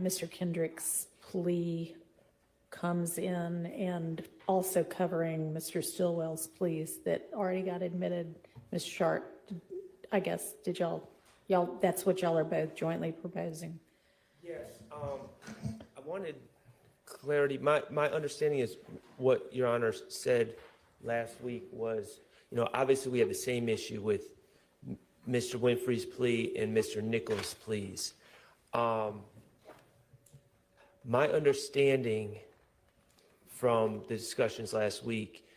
Mr. Kendrick's plea comes in, and also covering Mr. Stillwell's pleas that already got admitted. Ms. Sharp, I guess, did y'all, that's what y'all are both jointly proposing? Yes, I wanted clarity. My understanding is what Your Honor said last week was, obviously we have the same issue with Mr. Winfrey's plea and Mr. Nichols' pleas. My understanding from the discussions last week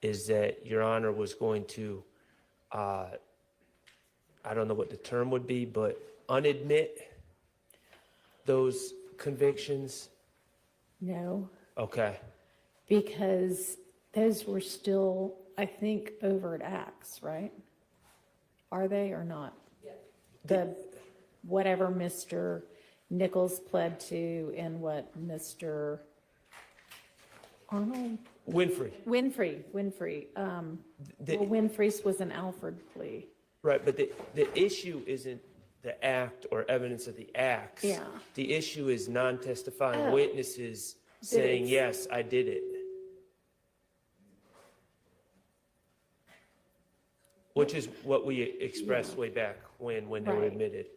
is that Your Honor was going to, I don't know what the term would be, but unadmit those convictions? No, Okay. because those were still, I think, overt acts, right? Are they or not? Yeah. The, whatever Mr. Nichols pled to and what Mr. Arnold? Winfrey. Winfrey. Well, Winfrey's was an Alford plea. Right, but the issue isn't the act or evidence of the acts. Yeah. The issue is non-testifying Oh. witnesses saying, it's- yes, I did it. Which is what we expressed way back when they were Right. admitted.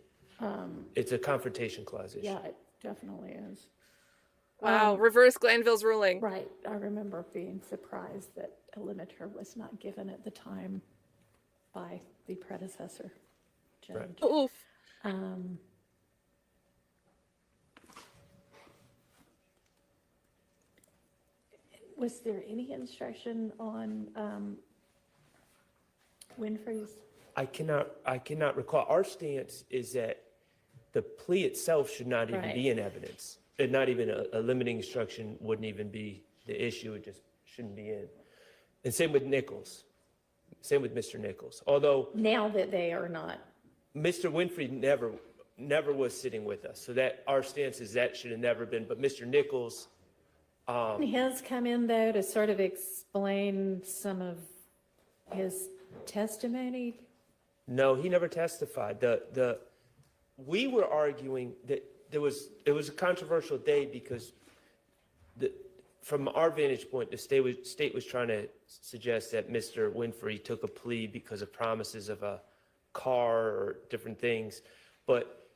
It's a confrontation clause issue. Yeah, it definitely is. Wow, reverse Glanville's ruling. Right, I remember being surprised that a limiter was not given at the time by the predecessor judge. Right. Oof. Was there any instruction on Winfrey's? I cannot recall. Our stance is that the plea itself should not even Right. be in evidence. And not even a limiting instruction wouldn't even be the issue. It just shouldn't be in. And same with Nichols. Same with Mr. Nichols. Although Now that they are not. Mr. Winfrey never was sitting with us. So that our stance is that should have never been. But Mr. Nichols, He has come in, though, to sort of explain some of his testimony. no, he never testified. We were arguing that it was a controversial day because from our vantage point, the state was trying to suggest that Mr. Winfrey took a plea because of promises of a car or different things. But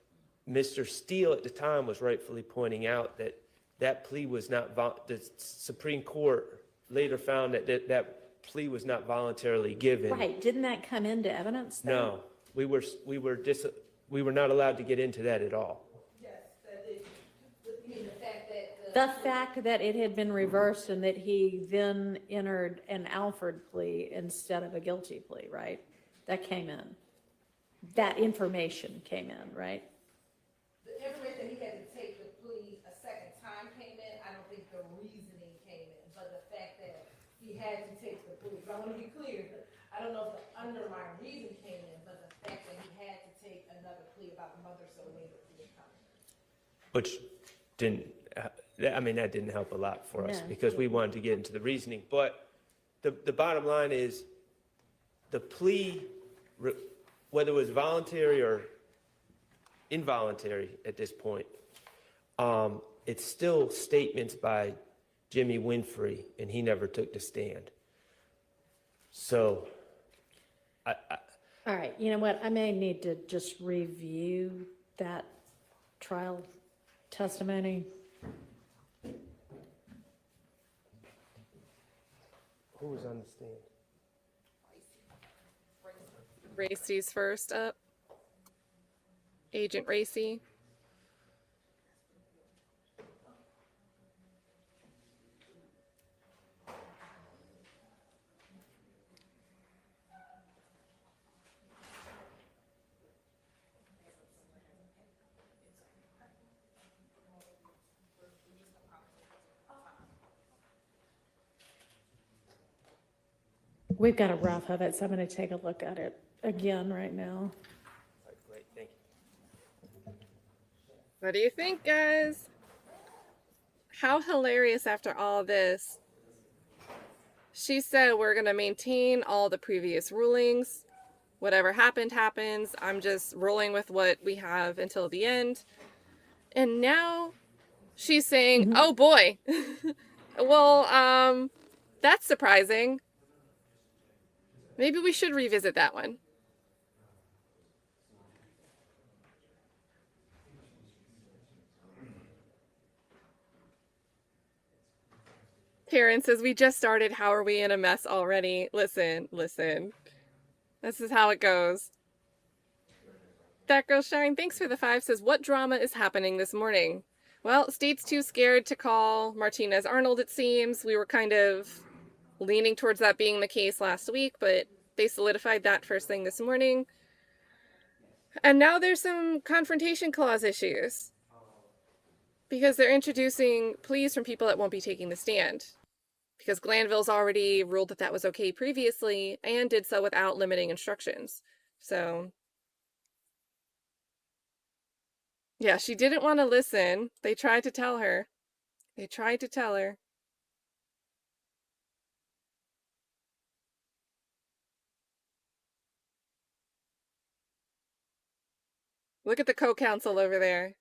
Mr. Steele at the time was rightfully pointing out that that plea was not, the Supreme Court later found that plea was not voluntarily given. Right, didn't that come into evidence, though? No, we were not allowed to get into that at all. Yes, that is, you mean the fact that The fact that it had been reversed and that he then entered an Alford plea instead of a guilty plea, right? That came in. That information came in, right? the information that he had to take the plea a second time came in, I don't think the reasoning came in, but the fact that he had to take the plea. But I want to be clear, I don't know if the underlying reason came in, but the fact that he had to take another plea about a month or so later didn't come in. Which didn't, that didn't help a lot for us No. because we wanted to get into the reasoning. But the bottom line is the plea, whether it was voluntary or involuntary at this point, it's still statements by Jimmy Winfrey, and he never took the stand. So, All right, you know what, I may need to just review that trial testimony. who was on the stand? Racy's first up. Agent Racy. We've got a rough of it, so I'm going to take a look at it again right now. All right, great, thank you. What do you think, guys? How hilarious after all this. She said we're going to maintain all the previous rulings. Whatever happened, happens. I'm just rolling with what we have until the end. And now she's saying, oh boy. Well, that's surprising. Maybe we should revisit that one. Karen says, we just started. How are we in a mess already? Listen. This is how it goes. That Girl Shine, thanks for the 5, says, what drama is happening this morning? Well, State's too scared to call Martinez Arnold, it seems. We were kind of leaning towards that being the case last week, but they solidified that first thing this morning. And now there's some confrontation clause issues because they're introducing pleas from people that won't be taking the stand. Because Glanville's already ruled that that was okay previously and did so without limiting instructions. So, yeah, she didn't want to listen. They tried to tell her. Look at the co-counsel over there.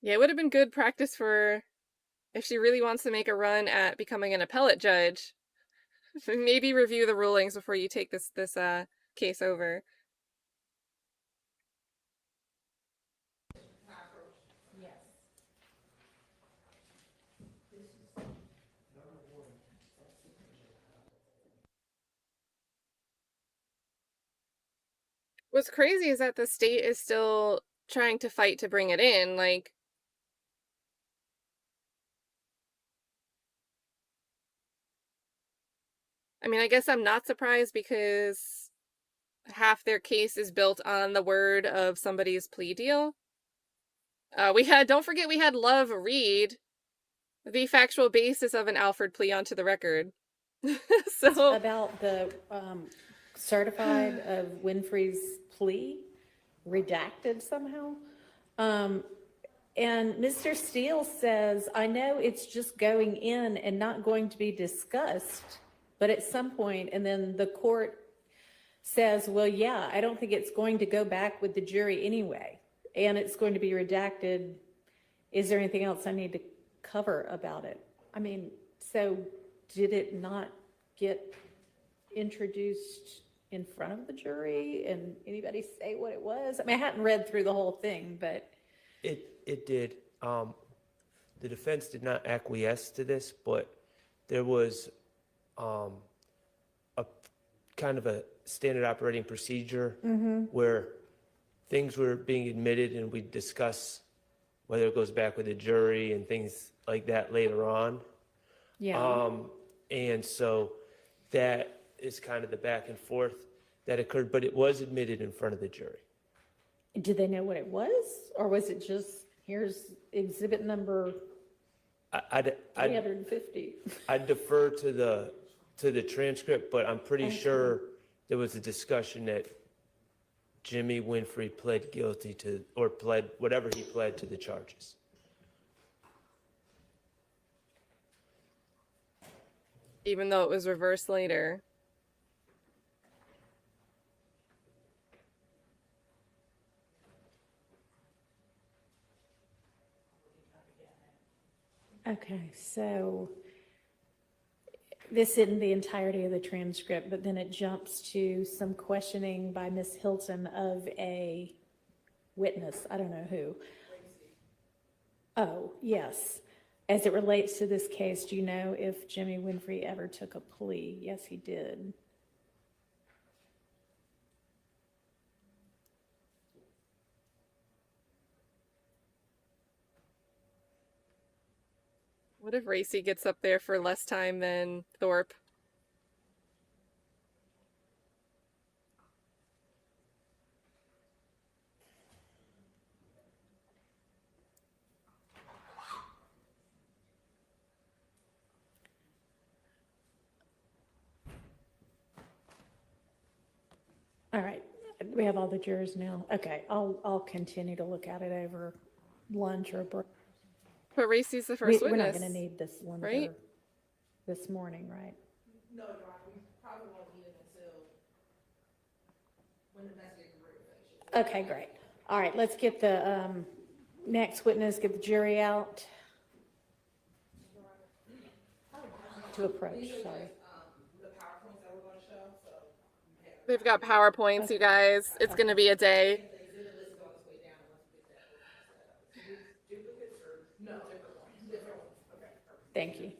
Yeah, it would have been good practice for if she really wants to make a run at becoming an appellate judge. Maybe review the rulings before you take this case over. What's crazy is that the state is still trying to fight to bring it in. Like, I mean, I guess I'm not surprised because half their case is built on the word of somebody's plea deal. Don't forget, we had Love read the factual basis of an Alford plea onto the record. So, About the certified of Winfrey's plea, redacted somehow. And Mr. Steele says, I know it's just going in and not going to be discussed, but at some point, and then the court says, well, yeah, I don't think it's going to go back with the jury anyway, and it's going to be redacted. Is there anything else I need to cover about it? I mean, so did it not get introduced in front of the jury and anybody say what it was? I mean, I hadn't read through the whole thing, but. It did. The defense did not acquiesce to this, but there was a kind of a standard operating procedure where things were being admitted and we discuss whether it goes back with the jury and things like that later on. Yeah. And so that is kind of the back and forth that occurred, but it was admitted in front of the jury. Did they know what it was? Or was it just, here's exhibit number I'd 350? I'd defer to the transcript, but I'm pretty sure there was a discussion that Jimmy Winfrey pled guilty to, or pled whatever he pled to the charges. even though it was reversed later. Okay, so this isn't the entirety of the transcript, but then it jumps to some questioning by Miss Hilton of a witness, I don't know who. Oh, yes. As it relates to this case, do you know if Jimmy Winfrey ever took a plea? Yes, he did. What if Racy gets up there for less time than Thorpe? All right. We have all the jurors now. Okay, I'll continue to look at it over lunch or break. But Reese's the first We're not witness. gonna need this one right? this morning, right? No, Your Honor, we probably won't need it until when the investigative finishes. Okay, great. All right, let's get the next witness, get the jury out. To approach, sorry. The PowerPoints that we're gonna show, so. They've got PowerPoints, you guys. It's going to be a day. The exhibit list is on its way down once we get that. Duplicates or? No, different ones, okay. Thank you.